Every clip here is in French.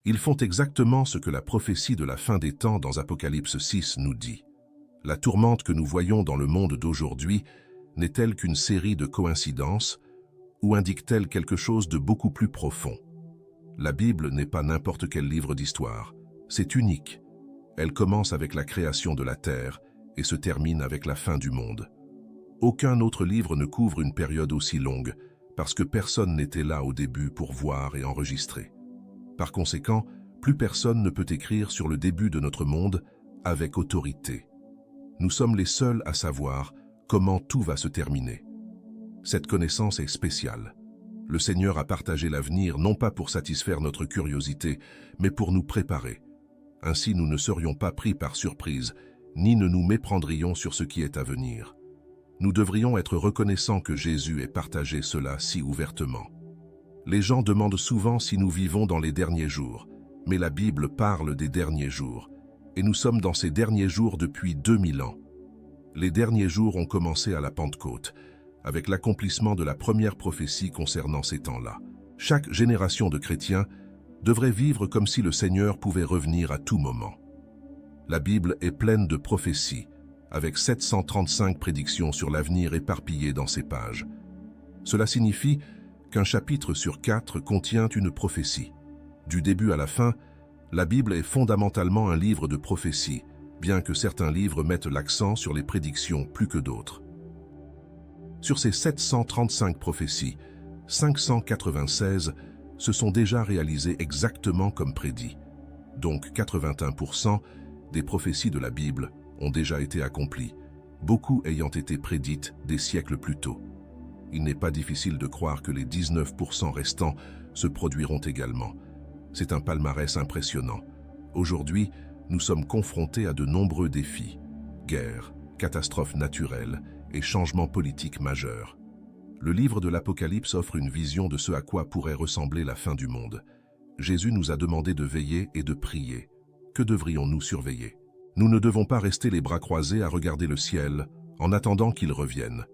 Ils font exactement ce que la prophétie de la fin des temps dans Apocalypse 6 nous dit. La tourmente que nous voyons dans le monde d'aujourd'hui n'est-elle qu'une série de coïncidences ou indique-t-elle quelque chose de beaucoup plus profond? La Bible n'est pas n'importe quel livre d'histoire, c'est unique. Elle commence avec la création de la terre et se termine avec la fin du monde. Aucun autre livre ne couvre une période aussi longue, parce que personne n'était là au début pour voir et enregistrer. Par conséquent, plus personne ne peut écrire sur le début de notre monde avec autorité. Nous sommes les seuls à savoir comment tout va se terminer. Cette connaissance est spéciale. Le Seigneur a partagé l'avenir non pas pour satisfaire notre curiosité, mais pour nous préparer. Ainsi nous ne serions pas pris par surprise, ni ne nous méprendrions sur ce qui est à venir. Nous devrions être reconnaissants que Jésus ait partagé cela si ouvertement. Les gens demandent souvent si nous vivons dans les derniers jours, mais la Bible parle des derniers jours, et nous sommes dans ces derniers jours depuis 2000 ans. Les derniers jours ont commencé à la Pentecôte, avec l'accomplissement de la première prophétie concernant ces temps-là. Chaque génération de chrétiens devrait vivre comme si le Seigneur pouvait revenir à tout moment. La Bible est pleine de prophéties, avec 735 prédictions sur l'avenir éparpillées dans ces pages. Cela signifie qu'un chapitre sur 4 contient une prophétie. Du début à la fin, la Bible est fondamentalement un livre de prophéties, bien que certains livres mettent l'accent sur les prédictions plus que d'autres. Sur ces 735 prophéties, 596 se sont déjà réalisées exactement comme prédit. Donc 81% des prophéties de la Bible ont déjà été accomplies, beaucoup ayant été prédites des siècles plus tôt. Il n'est pas difficile de croire que les 19% restants se produiront également. C'est un palmarès impressionnant. Aujourd'hui, nous sommes confrontés à de nombreux défis. Guerres, catastrophes naturelles et changements politiques majeurs. Le livre de l'Apocalypse offre une vision de ce à quoi pourrait ressembler la fin du monde. Jésus nous a demandé de veiller et de prier. Que devrions-nous surveiller? Nous ne devons pas rester les bras croisés à regarder le ciel en attendant qu'il revienne.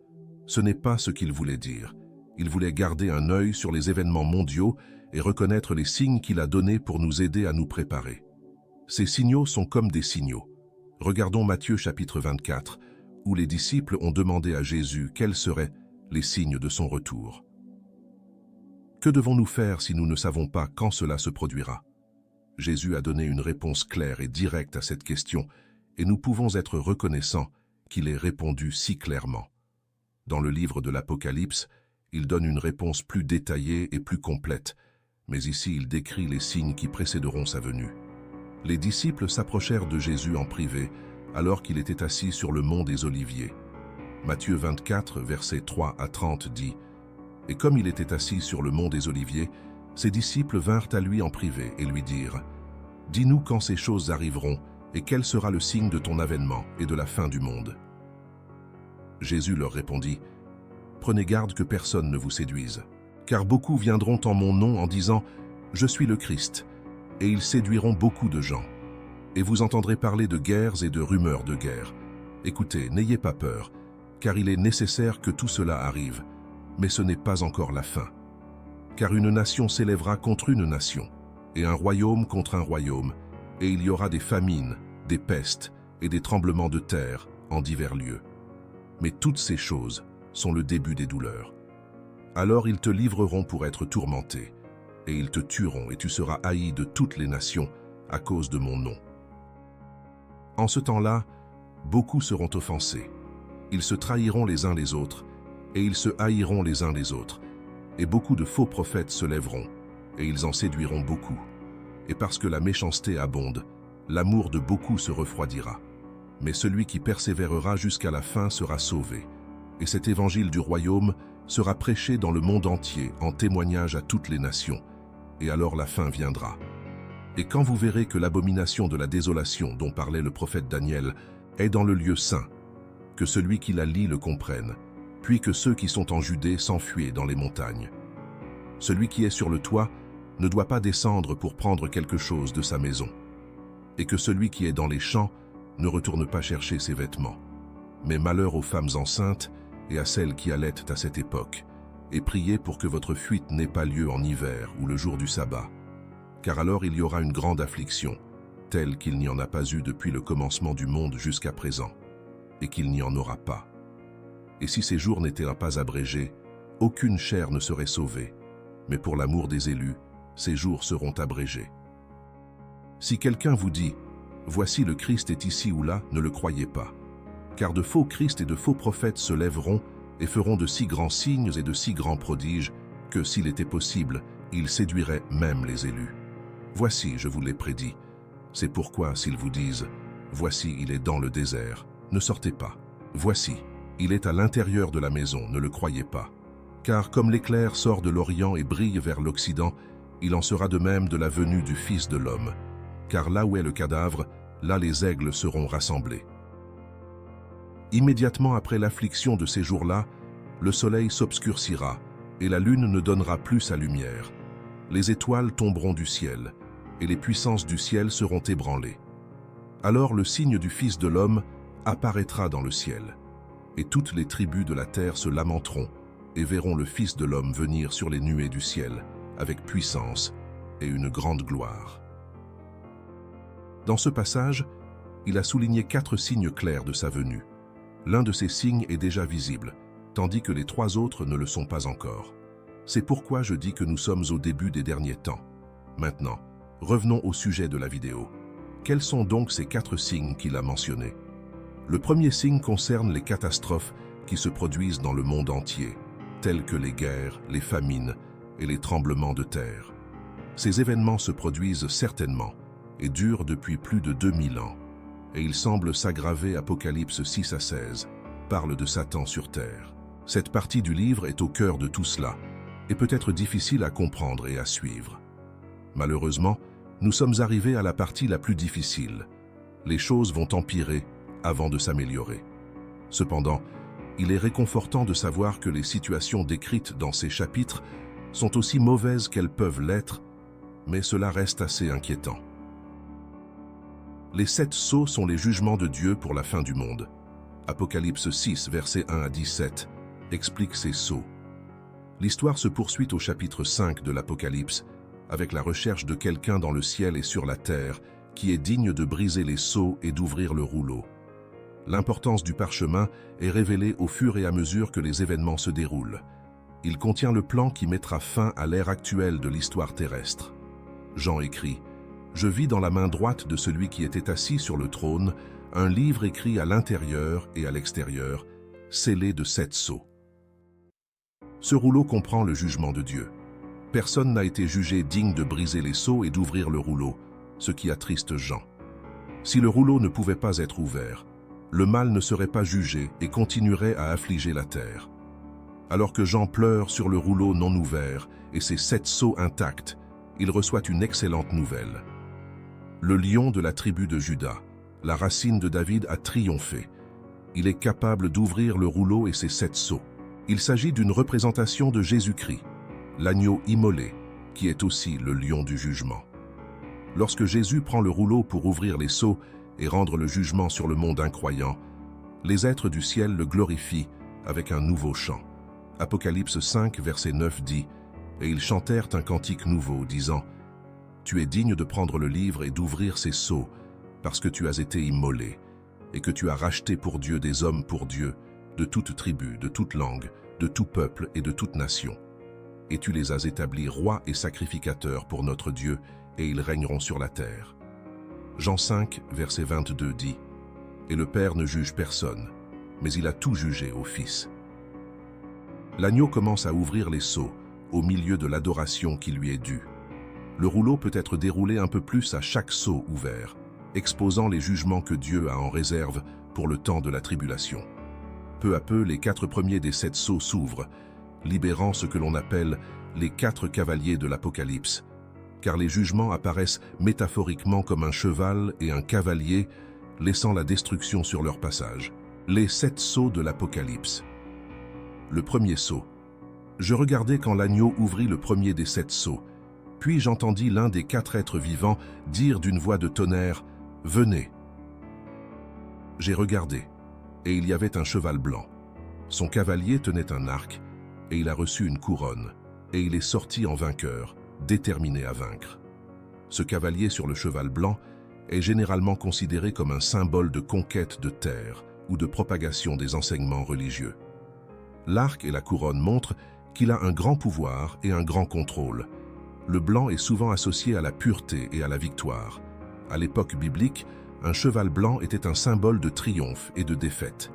Ce n'est pas ce qu'il voulait dire. Il voulait garder un œil sur les événements mondiaux et reconnaître les signes qu'il a donnés pour nous aider à nous préparer. Ces signaux sont comme des signaux. Regardons Matthieu chapitre 24, où les disciples ont demandé à Jésus quels seraient les signes de son retour. Que devons-nous faire si nous ne savons pas quand cela se produira? Jésus a donné une réponse claire et directe à cette question, et nous pouvons être reconnaissants qu'il ait répondu si clairement. Dans le livre de l'Apocalypse, il donne une réponse plus détaillée et plus complète, mais ici il décrit les signes qui précéderont sa venue. Les disciples s'approchèrent de Jésus en privé, alors qu'il était assis sur le mont des Oliviers. Matthieu 24, versets 3 à 30 dit « Et comme il était assis sur le mont des Oliviers, ses disciples vinrent à lui en privé et lui dirent « Dis-nous quand ces choses arriveront, et quel sera le signe de ton avènement et de la fin du monde ?» Jésus leur répondit « Prenez garde que personne ne vous séduise, car beaucoup viendront en mon nom en disant « Je suis le Christ », et ils séduiront beaucoup de gens. Et vous entendrez parler de guerres et de rumeurs de guerre. Écoutez, n'ayez pas peur, car il est nécessaire que tout cela arrive, mais ce n'est pas encore la fin. Car une nation s'élèvera contre une nation, et un royaume contre un royaume, et il y aura des famines, des pestes et des tremblements de terre en divers lieux. Mais toutes ces choses sont le début des douleurs. Alors ils te livreront pour être tourmentés, et ils te tueront, et tu seras haï de toutes les nations à cause de mon nom. En ce temps-là, beaucoup seront offensés. Ils se trahiront les uns les autres, et ils se haïront les uns les autres. Et beaucoup de faux prophètes se lèveront, et ils en séduiront beaucoup. Et parce que la méchanceté abonde, l'amour de beaucoup se refroidira. Mais celui qui persévérera jusqu'à la fin sera sauvé. Et cet évangile du royaume sera prêché dans le monde entier en témoignage à toutes les nations. Et alors la fin viendra. Et quand vous verrez que l'abomination de la désolation dont parlait le prophète Daniel est dans le lieu saint, que celui qui la lit le comprenne, puis que ceux qui sont en Judée s'enfuient dans les montagnes. Celui qui est sur le toit ne doit pas descendre pour prendre quelque chose de sa maison, et que celui qui est dans les champs ne retourne pas chercher ses vêtements. Mais malheur aux femmes enceintes et à celles qui allaitent à cette époque, et priez pour que votre fuite n'ait pas lieu en hiver ou le jour du sabbat. car alors il y aura une grande affliction, telle qu'il n'y en a pas eu depuis le commencement du monde jusqu'à présent, et qu'il n'y en aura pas. Et si ces jours n'étaient pas abrégés, aucune chair ne serait sauvée, mais pour l'amour des élus, ces jours seront abrégés. Si quelqu'un vous dit « Voici le Christ est ici ou là », ne le croyez pas, car de faux Christ et de faux prophètes se lèveront et feront de si grands signes et de si grands prodiges que, s'il était possible, ils séduiraient même les élus. Voici, je vous l'ai prédit. C'est pourquoi, s'ils vous disent « Voici, il est dans le désert », ne sortez pas. Voici, il est à l'intérieur de la maison, ne le croyez pas. Car comme l'éclair sort de l'Orient et brille vers l'Occident, il en sera de même de la venue du Fils de l'homme. Car là où est le cadavre, là les aigles seront rassemblés. Immédiatement après l'affliction de ces jours-là, le soleil s'obscurcira, et la lune ne donnera plus sa lumière. Les étoiles tomberont du ciel, et les puissances du ciel seront ébranlées. Alors le signe du Fils de l'homme apparaîtra dans le ciel, et toutes les tribus de la terre se lamenteront, et verront le Fils de l'homme venir sur les nuées du ciel, avec puissance et une grande gloire. Dans ce passage, il a souligné 4 signes clairs de sa venue. L'un de ces signes est déjà visible, tandis que les 3 autres ne le sont pas encore. C'est pourquoi je dis que nous sommes au début des derniers temps. Maintenant, revenons au sujet de la vidéo. Quels sont donc ces 4 signes qu'il a mentionnés? Le premier signe concerne les catastrophes qui se produisent dans le monde entier, telles que les guerres, les famines et les tremblements de terre. Ces événements se produisent certainement et durent depuis plus de 2000 ans, et ils semblent s'aggraver. Apocalypse 6 à 16 parle de Satan sur terre. Cette partie du livre est au cœur de tout cela, et peut être difficile à comprendre et à suivre. Malheureusement, nous sommes arrivés à la partie la plus difficile. Les choses vont empirer avant de s'améliorer. Cependant, il est réconfortant de savoir que les situations décrites dans ces chapitres sont aussi mauvaises qu'elles peuvent l'être, mais cela reste assez inquiétant. Les 7 sceaux sont les jugements de Dieu pour la fin du monde. Apocalypse 6, versets 1 à 17, explique ces sceaux. L'histoire se poursuit au chapitre 5 de l'Apocalypse, avec la recherche de quelqu'un dans le ciel et sur la terre qui est digne de briser les sceaux et d'ouvrir le rouleau. L'importance du parchemin est révélée au fur et à mesure que les événements se déroulent. Il contient le plan qui mettra fin à l'ère actuelle de l'histoire terrestre. Jean écrit « Je vis dans la main droite de celui qui était assis sur le trône un livre écrit à l'intérieur et à l'extérieur, scellé de 7 sceaux. » Ce rouleau comprend le jugement de Dieu. Personne n'a été jugé digne de briser les sceaux et d'ouvrir le rouleau, ce qui attriste Jean. Si le rouleau ne pouvait pas être ouvert, le mal ne serait pas jugé et continuerait à affliger la terre. Alors que Jean pleure sur le rouleau non ouvert et ses 7 sceaux intacts, il reçoit une excellente nouvelle. Le lion de la tribu de Juda, la racine de David, a triomphé. Il est capable d'ouvrir le rouleau et ses 7 sceaux. Il s'agit d'une représentation de Jésus-Christ, l'agneau immolé, qui est aussi le lion du jugement. Lorsque Jésus prend le rouleau pour ouvrir les sceaux et rendre le jugement sur le monde incroyant, les êtres du ciel le glorifient avec un nouveau chant. Apocalypse 5, verset 9 dit « Et ils chantèrent un cantique nouveau, disant « Tu es digne de prendre le livre et d'ouvrir ses sceaux, parce que tu as été immolé, et que tu as racheté pour Dieu des hommes pour Dieu, de toute tribu, de toute langue, de tout peuple et de toute nation. Et tu les as établis rois et sacrificateurs pour notre Dieu, et ils régneront sur la terre. » Jean 5, verset 22 dit « Et le Père ne juge personne, mais il a tout jugé au Fils. » L'agneau commence à ouvrir les sceaux, au milieu de l'adoration qui lui est due. Le rouleau peut être déroulé un peu plus à chaque sceau ouvert, exposant les jugements que Dieu a en réserve pour le temps de la tribulation. Peu à peu, les 4 premiers des 7 sceaux s'ouvrent, libérant ce que l'on appelle les 4 cavaliers de l'Apocalypse, car les jugements apparaissent métaphoriquement comme un cheval et un cavalier, laissant la destruction sur leur passage. Les 7 sceaux de l'Apocalypse. Le premier sceau. Je regardai quand l'agneau ouvrit le premier des 7 sceaux, puis j'entendis l'un des 4 êtres vivants dire d'une voix de tonnerre « Venez !» J'ai regardé, et il y avait un cheval blanc. Son cavalier tenait un arc, et il a reçu une couronne, et il est sorti en vainqueur, déterminé à vaincre. Ce cavalier sur le cheval blanc est généralement considéré comme un symbole de conquête de terre ou de propagation des enseignements religieux. L'arc et la couronne montrent qu'il a un grand pouvoir et un grand contrôle. Le blanc est souvent associé à la pureté et à la victoire. À l'époque biblique, un cheval blanc était un symbole de triomphe et de défaite.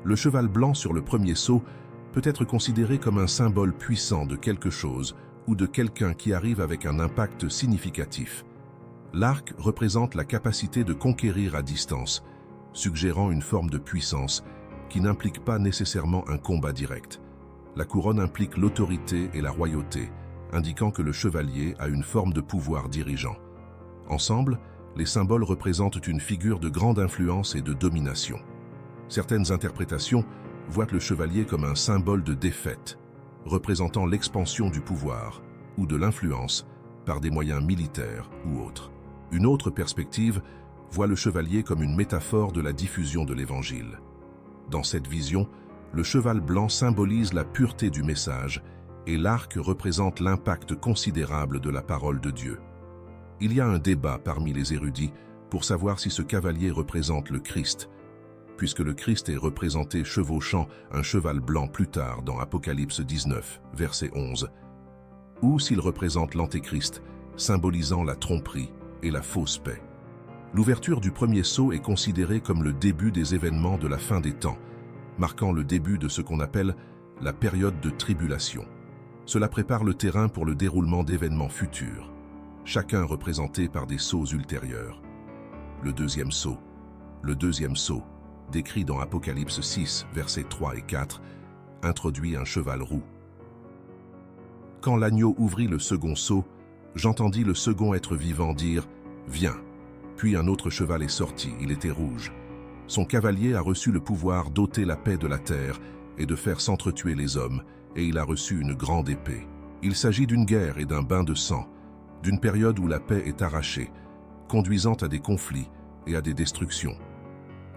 Le cheval blanc sur le premier sceau peut être considéré comme un symbole puissant de quelque chose ou de quelqu'un qui arrive avec un impact significatif. L'arc représente la capacité de conquérir à distance, suggérant une forme de puissance qui n'implique pas nécessairement un combat direct. La couronne implique l'autorité et la royauté, indiquant que le chevalier a une forme de pouvoir dirigeant. Ensemble, les symboles représentent une figure de grande influence et de domination. Certaines interprétations voient le chevalier comme un symbole de défaite, représentant l'expansion du pouvoir ou de l'influence par des moyens militaires ou autres. Une autre perspective voit le chevalier comme une métaphore de la diffusion de l'Évangile. Dans cette vision, le cheval blanc symbolise la pureté du message et l'arc représente l'impact considérable de la parole de Dieu. Il y a un débat parmi les érudits pour savoir si ce cavalier représente le Christ, puisque le Christ est représenté chevauchant un cheval blanc plus tard dans Apocalypse 19, verset 11, ou s'il représente l'Antéchrist, symbolisant la tromperie et la fausse paix. L'ouverture du premier sceau est considérée comme le début des événements de la fin des temps, marquant le début de ce qu'on appelle la période de tribulation. Cela prépare le terrain pour le déroulement d'événements futurs, chacun représenté par des sceaux ultérieurs. Le deuxième sceau, décrit dans Apocalypse 6, versets 3 et 4, introduit un cheval roux. Quand l'agneau ouvrit le second sceau, j'entendis le second être vivant dire « Viens ». Puis un autre cheval est sorti, il était rouge. Son cavalier a reçu le pouvoir d'ôter la paix de la terre et de faire s'entretuer les hommes, et il a reçu une grande épée. Il s'agit d'une guerre et d'un bain de sang, d'une période où la paix est arrachée, conduisant à des conflits et à des destructions.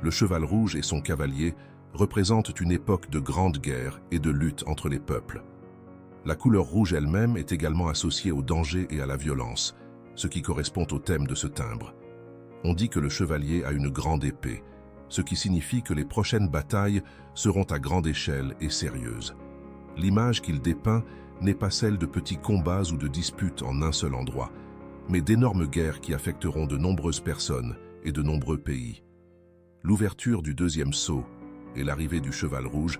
Le cheval rouge et son cavalier représentent une époque de grande guerre et de lutte entre les peuples. La couleur rouge elle-même est également associée au danger et à la violence, ce qui correspond au thème de ce timbre. On dit que le chevalier a une grande épée, ce qui signifie que les prochaines batailles seront à grande échelle et sérieuses. L'image qu'il dépeint n'est pas celle de petits combats ou de disputes en un seul endroit, mais d'énormes guerres qui affecteront de nombreuses personnes et de nombreux pays. L'ouverture du deuxième sceau et l'arrivée du cheval rouge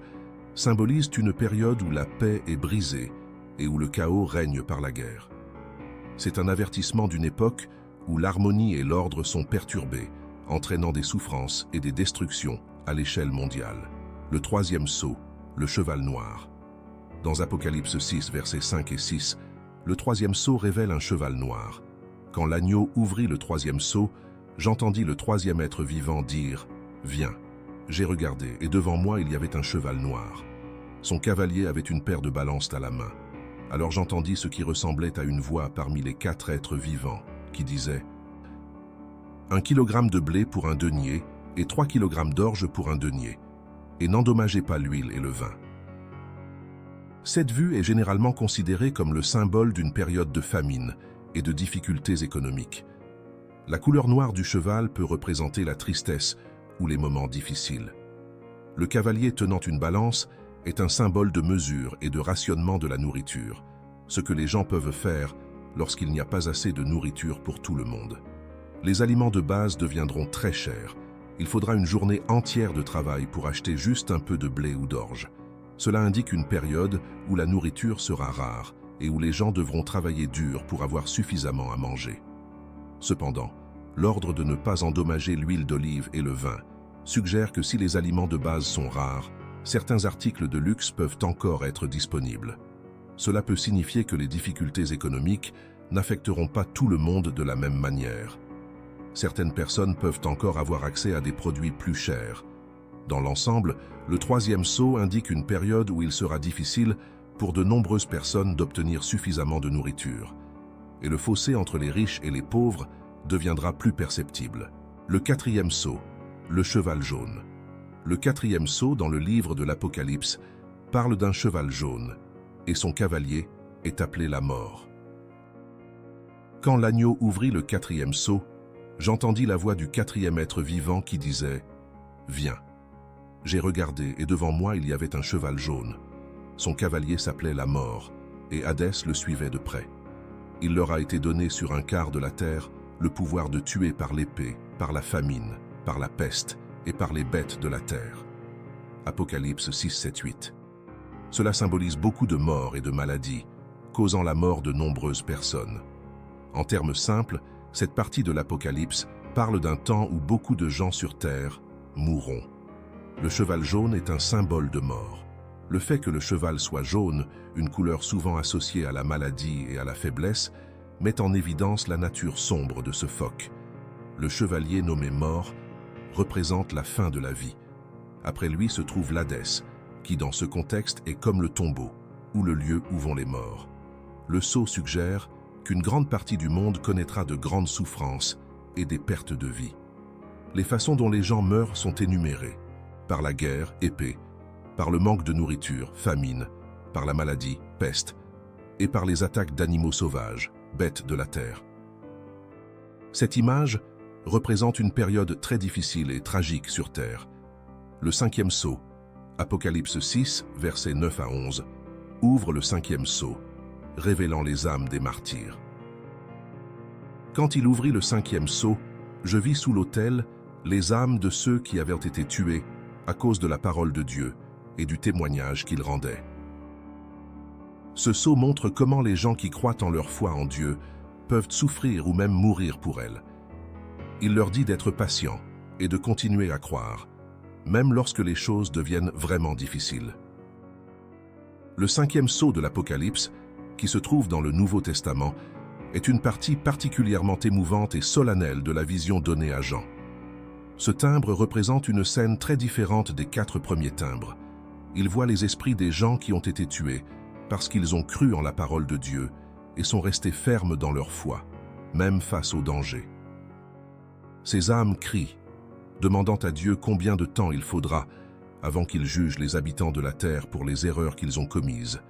symbolisent une période où la paix est brisée et où le chaos règne par la guerre. C'est un avertissement d'une époque où l'harmonie et l'ordre sont perturbés, entraînant des souffrances et des destructions à l'échelle mondiale. Le troisième sceau, le cheval noir. Dans Apocalypse 6, versets 5 et 6, le troisième sceau révèle un cheval noir. Quand l'agneau ouvrit le troisième sceau, j'entendis le troisième être vivant dire « Viens ». J'ai regardé, et devant moi il y avait un cheval noir. Son cavalier avait une paire de balances à la main. Alors j'entendis ce qui ressemblait à une voix parmi les 4 êtres vivants, qui disait « 1 kilogramme de blé pour un denier, et 3 kilogrammes d'orge pour un denier, et n'endommagez pas l'huile et le vin. » Cette vue est généralement considérée comme le symbole d'une période de famine et de difficultés économiques. La couleur noire du cheval peut représenter la tristesse ou les moments difficiles. Le cavalier tenant une balance est un symbole de mesure et de rationnement de la nourriture, ce que les gens peuvent faire lorsqu'il n'y a pas assez de nourriture pour tout le monde. Les aliments de base deviendront très chers. Il faudra une journée entière de travail pour acheter juste un peu de blé ou d'orge. Cela indique une période où la nourriture sera rare et où les gens devront travailler dur pour avoir suffisamment à manger. Cependant, l'ordre de ne pas endommager l'huile d'olive et le vin suggère que si les aliments de base sont rares, certains articles de luxe peuvent encore être disponibles. Cela peut signifier que les difficultés économiques n'affecteront pas tout le monde de la même manière. Certaines personnes peuvent encore avoir accès à des produits plus chers. Dans l'ensemble, le troisième sceau indique une période où il sera difficile pour de nombreuses personnes d'obtenir suffisamment de nourriture. Et le fossé entre les riches et les pauvres deviendra plus perceptible. Le quatrième sceau, le cheval jaune. Le quatrième sceau dans le livre de l'Apocalypse parle d'un cheval jaune, et son cavalier est appelé la mort. Quand l'agneau ouvrit le quatrième sceau, j'entendis la voix du quatrième être vivant qui disait « Viens ». J'ai regardé et devant moi il y avait un cheval jaune. Son cavalier s'appelait la mort, et Hadès le suivait de près. Il leur a été donné sur un quart de la terre le pouvoir de tuer par l'épée, par la famine, par la peste et par les bêtes de la terre. Apocalypse 6, 7, 8. Cela symbolise beaucoup de morts et de maladies, causant la mort de nombreuses personnes. En termes simples, cette partie de l'Apocalypse parle d'un temps où beaucoup de gens sur terre mourront. Le cheval jaune est un symbole de mort. Le fait que le cheval soit jaune, une couleur souvent associée à la maladie et à la faiblesse, met en évidence la nature sombre de ce phoque. Le chevalier nommé mort représente la fin de la vie. Après lui se trouve l'Hadès, qui dans ce contexte est comme le tombeau, ou le lieu où vont les morts. Le sceau suggère qu'une grande partie du monde connaîtra de grandes souffrances et des pertes de vie. Les façons dont les gens meurent sont énumérées. Par la guerre, épée, par le manque de nourriture, famine, par la maladie, peste, et par les attaques d'animaux sauvages, bêtes de la terre. Cette image représente une période très difficile et tragique sur terre. Le cinquième sceau, Apocalypse 6, versets 9 à 11, ouvre le cinquième sceau, révélant les âmes des martyrs. Quand il ouvrit le cinquième sceau, je vis sous l'autel les âmes de ceux qui avaient été tués à cause de la parole de Dieu et du témoignage qu'ils rendaient. Ce sceau montre comment les gens qui croient en leur foi en Dieu peuvent souffrir ou même mourir pour elle. Il leur dit d'être patients et de continuer à croire, même lorsque les choses deviennent vraiment difficiles. Le cinquième sceau de l'Apocalypse, qui se trouve dans le Nouveau Testament, est une partie particulièrement émouvante et solennelle de la vision donnée à Jean. Ce timbre représente une scène très différente des 4 premiers timbres. Il voit les esprits des gens qui ont été tués parce qu'ils ont cru en la parole de Dieu et sont restés fermes dans leur foi, même face au danger. Ces âmes crient, demandant à Dieu combien de temps il faudra avant qu'il juge les habitants de la terre pour les erreurs qu'ils ont commises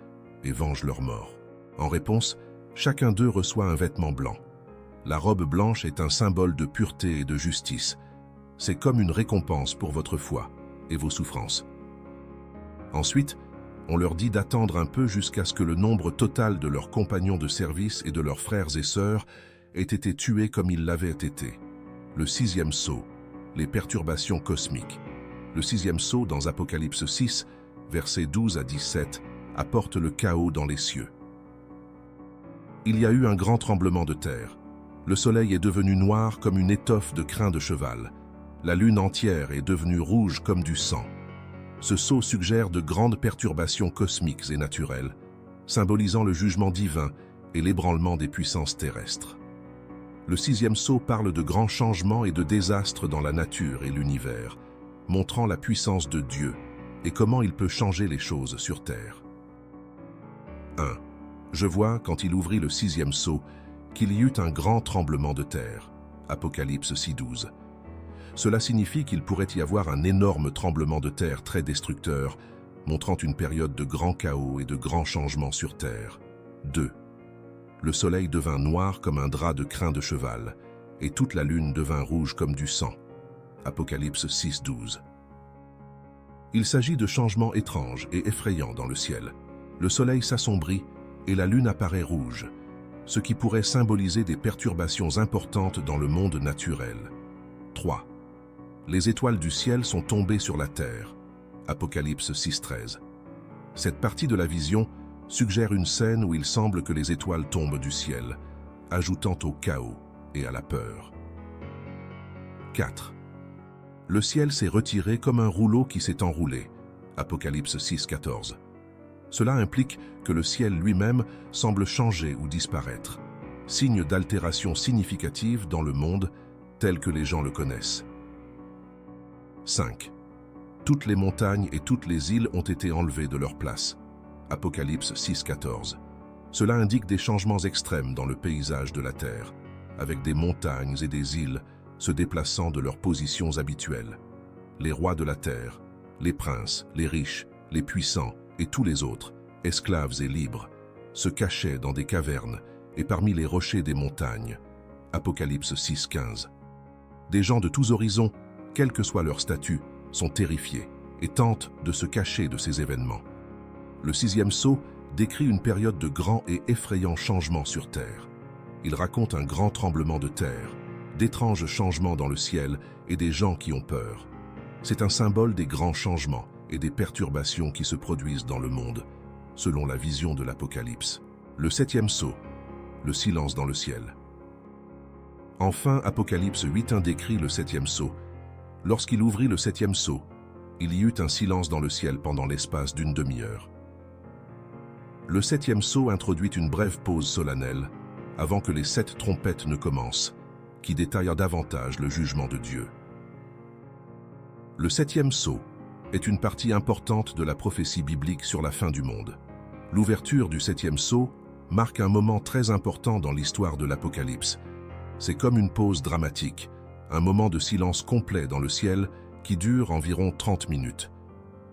et venge leur mort. En réponse, chacun d'eux reçoit un vêtement blanc. La robe blanche est un symbole de pureté et de justice. C'est comme une récompense pour votre foi et vos souffrances. Ensuite, on leur dit d'attendre un peu jusqu'à ce que le nombre total de leurs compagnons de service et de leurs frères et sœurs ait été tué comme ils l'avaient été. Le sixième sceau, les perturbations cosmiques. Le sixième sceau dans Apocalypse 6, versets 12 à 17, apporte le chaos dans les cieux. Il y a eu un grand tremblement de terre. Le soleil est devenu noir comme une étoffe de crin de cheval. La lune entière est devenue rouge comme du sang. Ce sceau suggère de grandes perturbations cosmiques et naturelles, symbolisant le jugement divin et l'ébranlement des puissances terrestres. Le sixième sceau parle de grands changements et de désastres dans la nature et l'univers, montrant la puissance de Dieu et comment il peut changer les choses sur terre. 1. Je vois, quand il ouvrit le sixième sceau, qu'il y eut un grand tremblement de terre. Apocalypse 6.12. Cela signifie qu'il pourrait y avoir un énorme tremblement de terre très destructeur, montrant une période de grand chaos et de grands changements sur terre. 2. Le soleil devint noir comme un drap de crin de cheval, et toute la lune devint rouge comme du sang. Apocalypse 6.12. Il s'agit de changements étranges et effrayants dans le ciel. Le soleil s'assombrit et la lune apparaît rouge, ce qui pourrait symboliser des perturbations importantes dans le monde naturel. 3. Les étoiles du ciel sont tombées sur la terre. Apocalypse 6.13. Cette partie de la vision suggère une scène où il semble que les étoiles tombent du ciel, ajoutant au chaos et à la peur. 4. Le ciel s'est retiré comme un rouleau qui s'est enroulé. Apocalypse 6.14. Cela implique que le ciel lui-même semble changer ou disparaître, signe d'altération significative dans le monde tel que les gens le connaissent. 5. Toutes les montagnes et toutes les îles ont été enlevées de leur place. Apocalypse 6.14. Cela indique des changements extrêmes dans le paysage de la terre, avec des montagnes et des îles se déplaçant de leurs positions habituelles. Les rois de la terre, les princes, les riches, les puissants et tous les autres, esclaves et libres, se cachaient dans des cavernes et parmi les rochers des montagnes. Apocalypse 6:15. Des gens de tous horizons, quel que soit leur statut, sont terrifiés et tentent de se cacher de ces événements. Le 6e sceau décrit une période de grands et effrayants changements sur terre. Il raconte un grand tremblement de terre, d'étranges changements dans le ciel et des gens qui ont peur. C'est un symbole des grands changements et des perturbations qui se produisent dans le monde, selon la vision de l'Apocalypse. Le 7e sceau, le silence dans le ciel. Enfin, Apocalypse 8:1 décrit le 7e sceau. Lorsqu'il ouvrit le 7e sceau, il y eut un silence dans le ciel pendant l'espace d'une demi-heure. Le 7e sceau introduit une brève pause solennelle avant que les 7 trompettes ne commencent, qui détaillent davantage le jugement de Dieu. Le 7e sceau est une partie importante de la prophétie biblique sur la fin du monde. L'ouverture du 7e sceau marque un moment très important dans l'histoire de l'Apocalypse. C'est comme une pause dramatique, un moment de silence complet dans le ciel qui dure environ 30 minutes.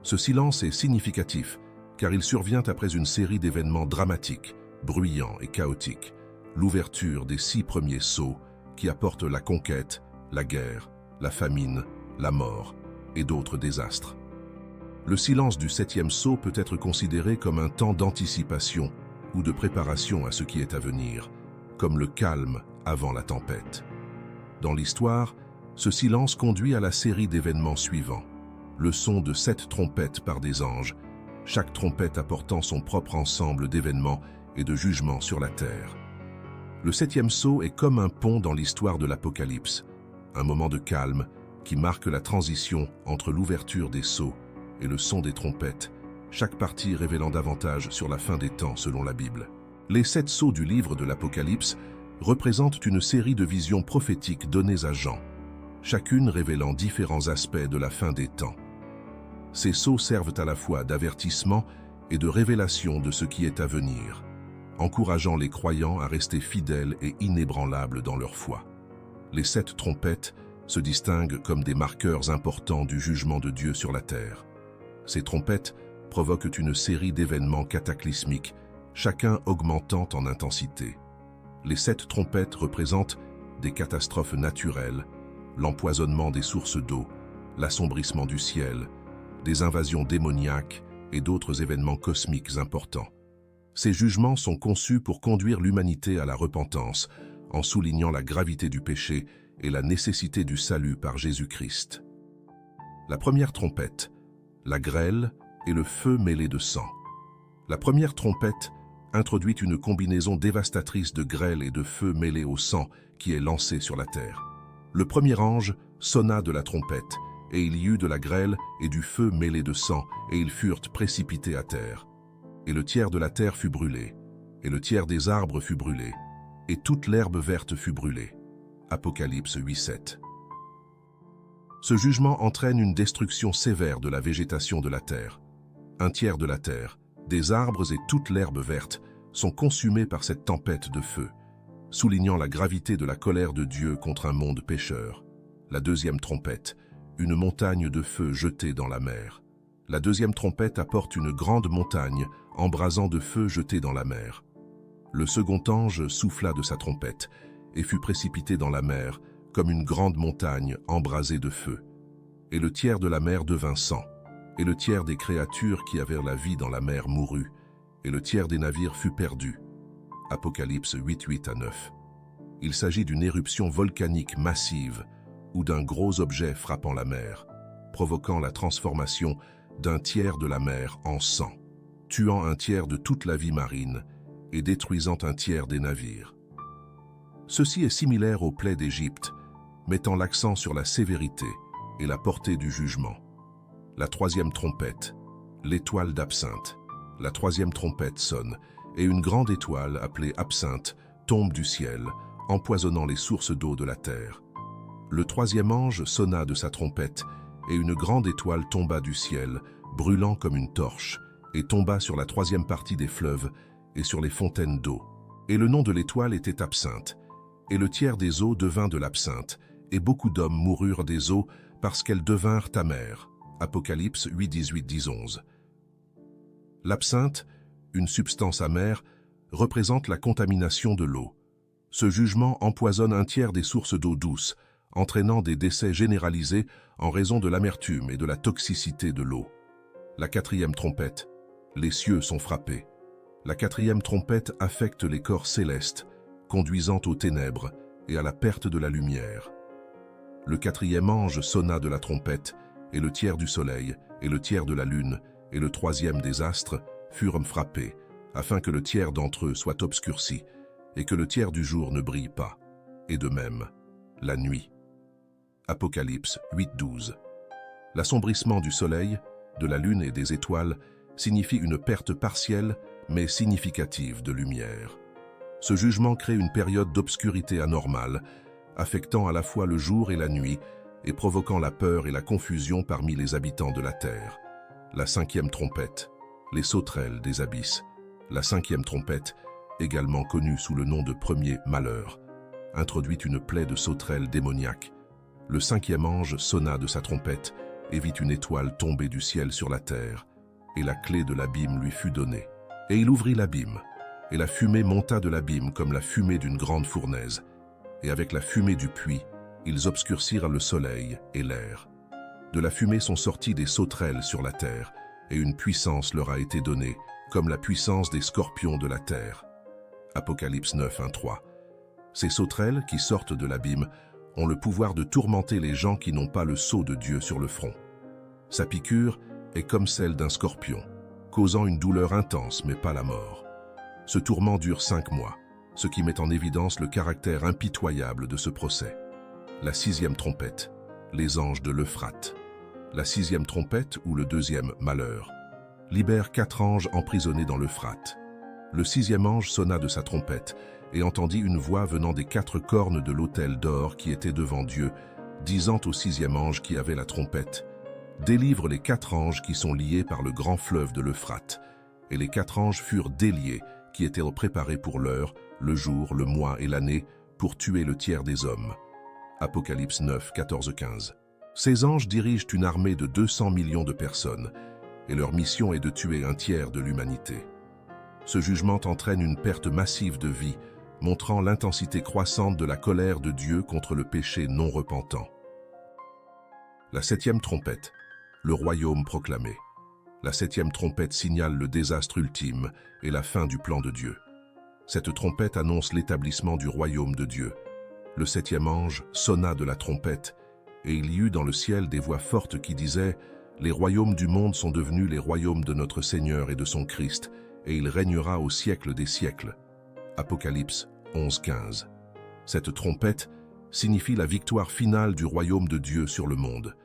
Ce silence est significatif car il survient après une série d'événements dramatiques, bruyants et chaotiques. L'ouverture des 6 premiers sceaux qui apportent la conquête, la guerre, la famine, la mort et d'autres désastres. Le silence du 7e sceau peut être considéré comme un temps d'anticipation ou de préparation à ce qui est à venir, comme le calme avant la tempête. Dans l'histoire, ce silence conduit à la série d'événements suivants. Le son de 7 trompettes par des anges, chaque trompette apportant son propre ensemble d'événements et de jugements sur la terre. Le 7e sceau est comme un pont dans l'histoire de l'Apocalypse, un moment de calme qui marque la transition entre l'ouverture des sceaux et le son des trompettes, chaque partie révélant davantage sur la fin des temps selon la Bible. Les 7 sceaux du livre de l'Apocalypse représentent une série de visions prophétiques données à Jean, chacune révélant différents aspects de la fin des temps. Ces sceaux servent à la fois d'avertissement et de révélation de ce qui est à venir, encourageant les croyants à rester fidèles et inébranlables dans leur foi. Les 7 trompettes se distinguent comme des marqueurs importants du jugement de Dieu sur la terre. Ces trompettes provoquent une série d'événements cataclysmiques, chacun augmentant en intensité. Les 7 trompettes représentent des catastrophes naturelles, l'empoisonnement des sources d'eau, l'assombrissement du ciel, des invasions démoniaques et d'autres événements cosmiques importants. Ces jugements sont conçus pour conduire l'humanité à la repentance, en soulignant la gravité du péché et la nécessité du salut par Jésus-Christ. La première trompette, la grêle et le feu mêlé de sang. La première trompette introduit une combinaison dévastatrice de grêle et de feu mêlé au sang qui est lancé sur la terre. Le premier ange sonna de la trompette, et il y eut de la grêle et du feu mêlé de sang, et ils furent précipités à terre. Et le tiers de la terre fut brûlé, et le tiers des arbres fut brûlé, et toute l'herbe verte fut brûlée. Apocalypse 8:7. Ce jugement entraîne une destruction sévère de la végétation de la terre. Un tiers de la terre, des arbres et toute l'herbe verte sont consumés par cette tempête de feu, soulignant la gravité de la colère de Dieu contre un monde pécheur. La deuxième trompette, une montagne de feu jetée dans la mer. La deuxième trompette apporte une grande montagne embrasant de feu jetée dans la mer. Le second ange souffla de sa trompette et fut précipité dans la mer comme une grande montagne embrasée de feu. Et le tiers de la mer devint sang, et le tiers des créatures qui avaient la vie dans la mer mourut, et le tiers des navires fut perdu. Apocalypse 8:8-9. Il s'agit d'une éruption volcanique massive ou d'un gros objet frappant la mer, provoquant la transformation d'un tiers de la mer en sang, tuant un tiers de toute la vie marine et détruisant un tiers des navires. Ceci est similaire aux plaies d'Égypte, mettant l'accent sur la sévérité et la portée du jugement. La troisième trompette, l'étoile d'absinthe. La troisième trompette sonne, et une grande étoile appelée absinthe tombe du ciel, empoisonnant les sources d'eau de la terre. Le troisième ange sonna de sa trompette, et une grande étoile tomba du ciel, brûlant comme une torche, et tomba sur la troisième partie des fleuves et sur les fontaines d'eau. Et le nom de l'étoile était absinthe, et le tiers des eaux devint de l'absinthe, et beaucoup d'hommes moururent des eaux parce qu'elles devinrent amères. Apocalypse 8:18-11. L'absinthe, une substance amère, représente la contamination de l'eau. Ce jugement empoisonne un tiers des sources d'eau douce, entraînant des décès généralisés en raison de l'amertume et de la toxicité de l'eau. La quatrième trompette. Les cieux sont frappés. La quatrième trompette affecte les corps célestes, conduisant aux ténèbres et à la perte de la lumière. Le quatrième ange sonna de la trompette, et le tiers du soleil, et le tiers de la lune, et le troisième des astres furent frappés, afin que le tiers d'entre eux soit obscurci, et que le tiers du jour ne brille pas. Et de même, la nuit. Apocalypse 8:12. L'assombrissement du soleil, de la lune et des étoiles signifie une perte partielle mais significative de lumière. Ce jugement crée une période d'obscurité anormale, affectant à la fois le jour et la nuit et provoquant la peur et la confusion parmi les habitants de la terre. La cinquième trompette, les sauterelles des abysses. La cinquième trompette, également connue sous le nom de premier malheur, introduit une plaie de sauterelles démoniaques. Le cinquième ange sonna de sa trompette et vit une étoile tomber du ciel sur la terre, et la clé de l'abîme lui fut donnée. Et il ouvrit l'abîme, et la fumée monta de l'abîme comme la fumée d'une grande fournaise, et avec la fumée du puits, ils obscurcirent le soleil et l'air. De la fumée sont sorties des sauterelles sur la terre, et une puissance leur a été donnée, comme la puissance des scorpions de la terre. Apocalypse 9:1-3. Ces sauterelles qui sortent de l'abîme ont le pouvoir de tourmenter les gens qui n'ont pas le sceau de Dieu sur le front. Sa piqûre est comme celle d'un scorpion, causant une douleur intense mais pas la mort. Ce tourment dure 5 mois, ce qui met en évidence le caractère impitoyable de ce procès. La sixième trompette, les anges de l'Euphrate. La sixième trompette, ou le deuxième malheur, libère 4 anges emprisonnés dans l'Euphrate. Le sixième ange sonna de sa trompette et entendit une voix venant des 4 cornes de l'autel d'or qui était devant Dieu, disant au sixième ange qui avait la trompette: « Délivre les 4 anges qui sont liés par le grand fleuve de l'Euphrate. » Et les 4 anges furent déliés, qui étaient préparés pour l'heure, le jour, le mois et l'année, pour tuer le tiers des hommes. Apocalypse 9:14-15. Ces anges dirigent une armée de 200 millions de personnes, et leur mission est de tuer un tiers de l'humanité. Ce jugement entraîne une perte massive de vie, montrant l'intensité croissante de la colère de Dieu contre le péché non repentant. La septième trompette, le royaume proclamé. La septième trompette signale le désastre ultime et la fin du plan de Dieu. Cette trompette annonce l'établissement du royaume de Dieu. Le septième ange sonna de la trompette, et il y eut dans le ciel des voix fortes qui disaient: « Les royaumes du monde sont devenus les royaumes de notre Seigneur et de son Christ, et il régnera au siècle des siècles. » Apocalypse 11:15. Cette trompette signifie la victoire finale du royaume de Dieu sur le monde.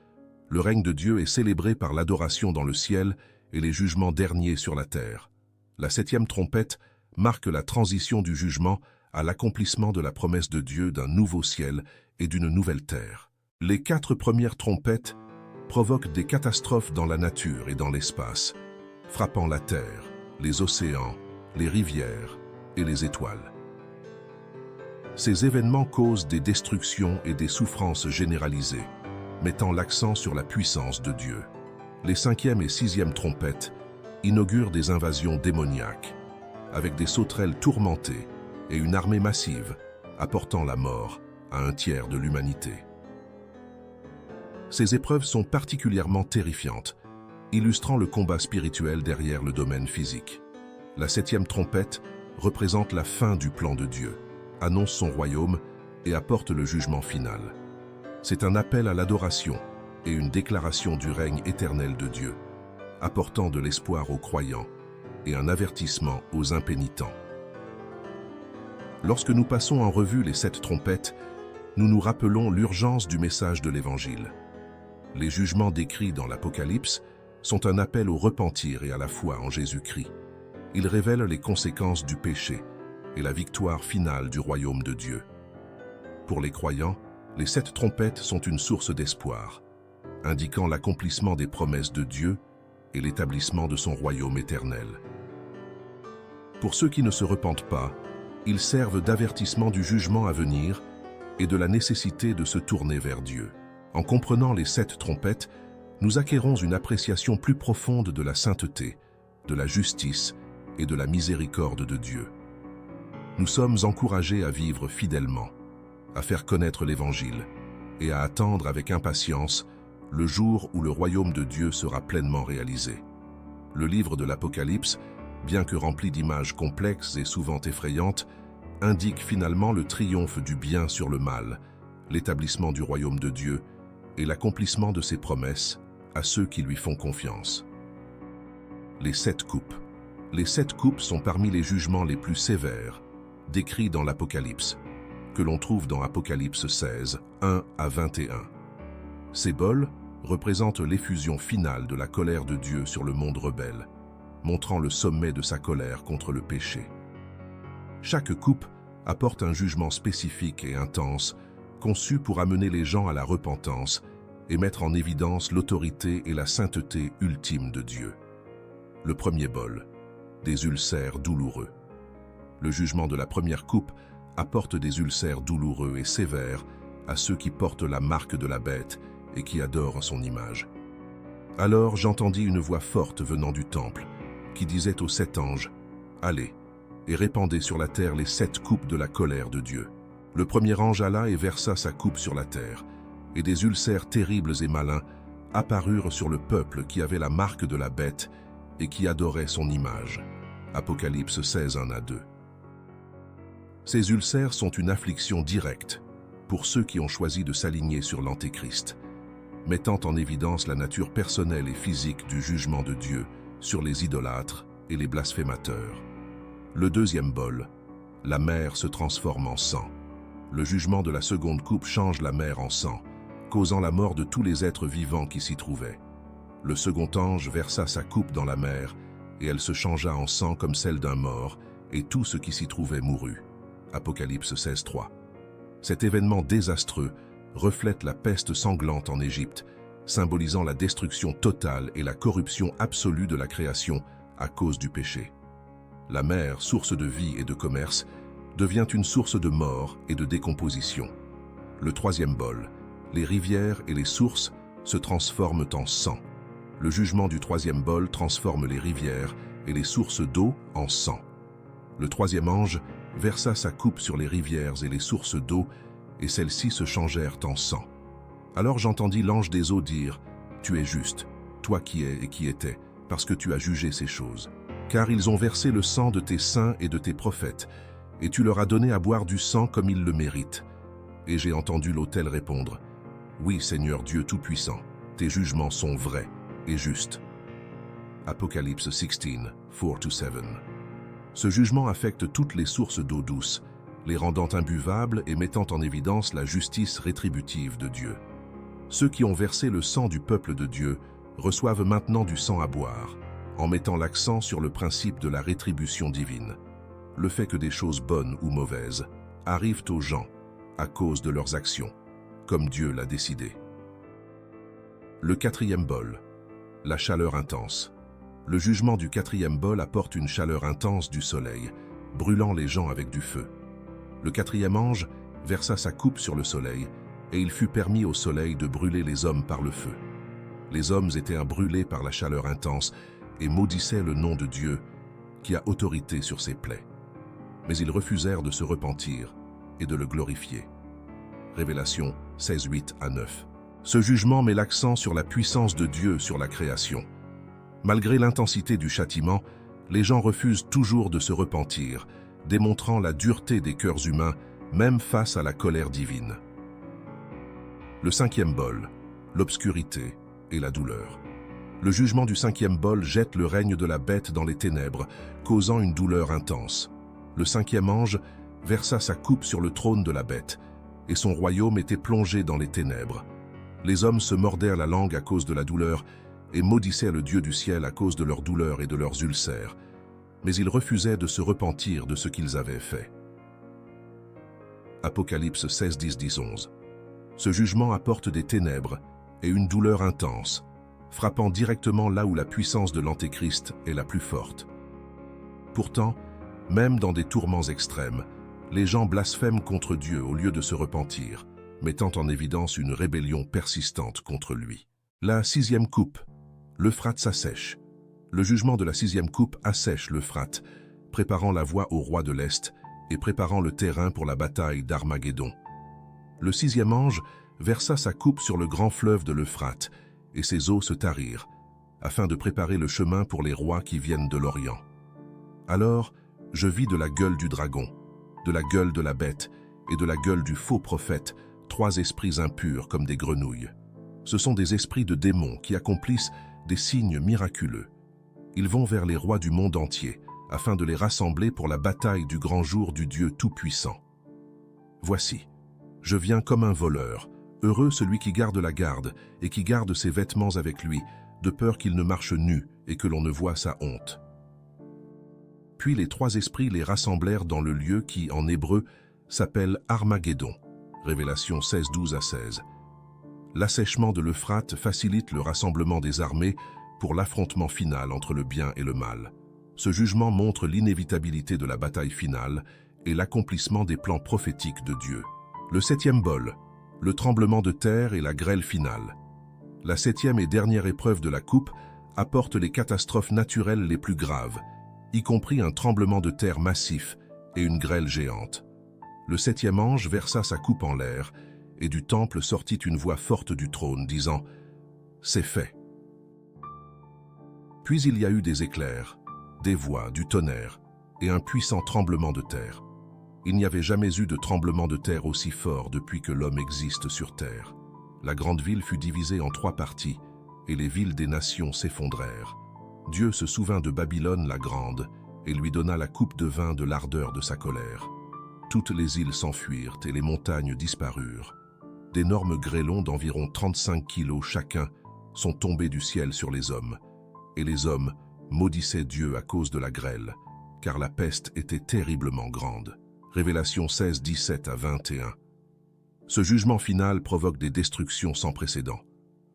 Le règne de Dieu est célébré par l'adoration dans le ciel et les jugements derniers sur la terre. La septième trompette marque la transition du jugement à l'accomplissement de la promesse de Dieu d'un nouveau ciel et d'une nouvelle terre. Les 4 premières trompettes provoquent des catastrophes dans la nature et dans l'espace, frappant la terre, les océans, les rivières et les étoiles. Ces événements causent des destructions et des souffrances généralisées, mettant l'accent sur la puissance de Dieu. Les 5e et 6e trompettes inaugurent des invasions démoniaques, avec des sauterelles tourmentées et une armée massive, apportant la mort à un tiers de l'humanité. Ces épreuves sont particulièrement terrifiantes, illustrant le combat spirituel derrière le domaine physique. La 7e trompette représente la fin du plan de Dieu, annonce son royaume et apporte le jugement final. C'est un appel à l'adoration et une déclaration du règne éternel de Dieu, apportant de l'espoir aux croyants et un avertissement aux impénitents. Lorsque nous passons en revue les 7 trompettes, nous nous rappelons l'urgence du message de l'Évangile. Les jugements décrits dans l'Apocalypse sont un appel au repentir et à la foi en Jésus-Christ. Ils révèlent les conséquences du péché et la victoire finale du royaume de Dieu. Pour les croyants, les 7 trompettes sont une source d'espoir, indiquant l'accomplissement des promesses de Dieu et l'établissement de son royaume éternel. Pour ceux qui ne se repentent pas, ils servent d'avertissement du jugement à venir et de la nécessité de se tourner vers Dieu. En comprenant les 7 trompettes, nous acquérons une appréciation plus profonde de la sainteté, de la justice et de la miséricorde de Dieu. Nous sommes encouragés à vivre fidèlement, à faire connaître l'Évangile et à attendre avec impatience le jour où le royaume de Dieu sera pleinement réalisé. Le livre de l'Apocalypse, bien que rempli d'images complexes et souvent effrayantes, indique finalement le triomphe du bien sur le mal, l'établissement du royaume de Dieu et l'accomplissement de ses promesses à ceux qui lui font confiance. Les 7 coupes. Les 7 coupes sont parmi les jugements les plus sévères décrits dans l'Apocalypse, que l'on trouve dans Apocalypse 16, 1 à 21. Ces bols représentent l'effusion finale de la colère de Dieu sur le monde rebelle, montrant le sommet de sa colère contre le péché. Chaque coupe apporte un jugement spécifique et intense, conçu pour amener les gens à la repentance et mettre en évidence l'autorité et la sainteté ultime de Dieu. Le premier bol, des ulcères douloureux. Le jugement de la première coupe apporte des ulcères douloureux et sévères à ceux qui portent la marque de la bête et qui adorent son image. Alors j'entendis une voix forte venant du temple, qui disait aux 7 anges, « Allez, et répandez sur la terre les 7 coupes de la colère de Dieu. » Le premier ange alla et versa sa coupe sur la terre, et des ulcères terribles et malins apparurent sur le peuple qui avait la marque de la bête et qui adorait son image. Apocalypse 16, 1 à 2. Ces ulcères sont une affliction directe pour ceux qui ont choisi de s'aligner sur l'Antéchrist, mettant en évidence la nature personnelle et physique du jugement de Dieu sur les idolâtres et les blasphémateurs. Le deuxième bol, la mer se transforme en sang. Le jugement de la seconde coupe change la mer en sang, causant la mort de tous les êtres vivants qui s'y trouvaient. Le second ange versa sa coupe dans la mer, et elle se changea en sang comme celle d'un mort, et tout ce qui s'y trouvait mourut. Apocalypse 16, 3. Cet événement désastreux reflète la peste sanglante en Égypte, symbolisant la destruction totale et la corruption absolue de la création à cause du péché. La mer, source de vie et de commerce, devient une source de mort et de décomposition. Le troisième bol, les rivières et les sources se transforment en sang. Le jugement du troisième bol transforme les rivières et les sources d'eau en sang. Le troisième ange versa sa coupe sur les rivières et les sources d'eau, et celles-ci se changèrent en sang. Alors j'entendis l'ange des eaux dire, « Tu es juste, toi qui es et qui étais, parce que tu as jugé ces choses. Car ils ont versé le sang de tes saints et de tes prophètes, et tu leur as donné à boire du sang comme ils le méritent. » Et j'ai entendu l'autel répondre, « Oui, Seigneur Dieu Tout-Puissant, tes jugements sont vrais et justes. » Apocalypse 16, 4-7. Ce jugement affecte toutes les sources d'eau douce, les rendant imbuvables et mettant en évidence la justice rétributive de Dieu. Ceux qui ont versé le sang du peuple de Dieu reçoivent maintenant du sang à boire, en mettant l'accent sur le principe de la rétribution divine. Le fait que des choses bonnes ou mauvaises arrivent aux gens à cause de leurs actions, comme Dieu l'a décidé. Le quatrième bol, la chaleur intense. Le jugement du quatrième bol apporte une chaleur intense du soleil, brûlant les gens avec du feu. Le quatrième ange versa sa coupe sur le soleil, et il fut permis au soleil de brûler les hommes par le feu. Les hommes étaient brûlés par la chaleur intense et maudissaient le nom de Dieu, qui a autorité sur ses plaies. Mais ils refusèrent de se repentir et de le glorifier. Révélation 16, 8 à 9. Ce jugement met l'accent sur la puissance de Dieu sur la création. Malgré l'intensité du châtiment, les gens refusent toujours de se repentir, démontrant la dureté des cœurs humains, même face à la colère divine. Le cinquième bol, l'obscurité et la douleur. Le jugement du cinquième bol jette le règne de la bête dans les ténèbres, causant une douleur intense. Le cinquième ange versa sa coupe sur le trône de la bête, et son royaume était plongé dans les ténèbres. Les hommes se mordèrent la langue à cause de la douleur et maudissaient le Dieu du ciel à cause de leur douleur et de leurs ulcères. Mais ils refusaient de se repentir de ce qu'ils avaient fait. Apocalypse 16, 10, 10, 11. Ce jugement apporte des ténèbres et une douleur intense, frappant directement là où la puissance de l'Antéchrist est la plus forte. Pourtant, même dans des tourments extrêmes, les gens blasphèment contre Dieu au lieu de se repentir, mettant en évidence une rébellion persistante contre lui. La sixième coupe, l'Euphrate s'assèche. Le jugement de la sixième coupe assèche l'Euphrate, préparant la voie au roi de l'Est et préparant le terrain pour la bataille d'Armageddon. Le sixième ange versa sa coupe sur le grand fleuve de l'Euphrate, et ses eaux se tarirent, afin de préparer le chemin pour les rois qui viennent de l'Orient. Alors, je vis de la gueule du dragon, de la gueule de la bête et de la gueule du faux prophète, 3 esprits impurs comme des grenouilles. Ce sont des esprits de démons qui accomplissent des signes miraculeux. Ils vont vers les rois du monde entier, afin de les rassembler pour la bataille du grand jour du Dieu Tout-Puissant. Voici, je viens comme un voleur, heureux celui qui garde la garde et qui garde ses vêtements avec lui, de peur qu'il ne marche nu et que l'on ne voie sa honte. Puis les 3 esprits les rassemblèrent dans le lieu qui, en hébreu, s'appelle Armageddon. Révélation 16, 12 à 16. L'assèchement de l'Euphrate facilite le rassemblement des armées pour l'affrontement final entre le bien et le mal. Ce jugement montre l'inévitabilité de la bataille finale et l'accomplissement des plans prophétiques de Dieu. Le 7e bol, le tremblement de terre et la grêle finale. La 7e et dernière épreuve de la coupe apporte les catastrophes naturelles les plus graves, y compris un tremblement de terre massif et une grêle géante. Le 7e ange versa sa coupe en l'air, et du temple sortit une voix forte du trône, disant « C'est fait ». Puis il y a eu des éclairs, des voix, du tonnerre, et un puissant tremblement de terre. Il n'y avait jamais eu de tremblement de terre aussi fort depuis que l'homme existe sur terre. La grande ville fut divisée en 3 parties, et les villes des nations s'effondrèrent. Dieu se souvint de Babylone la grande, et lui donna la coupe de vin de l'ardeur de sa colère. Toutes les îles s'enfuirent et les montagnes disparurent. D'énormes grêlons d'environ 35 kilos chacun sont tombés du ciel sur les hommes, et les hommes maudissaient Dieu à cause de la grêle, car la peste était terriblement grande. Révélation 16, 17 à 21. Ce jugement final provoque des destructions sans précédent.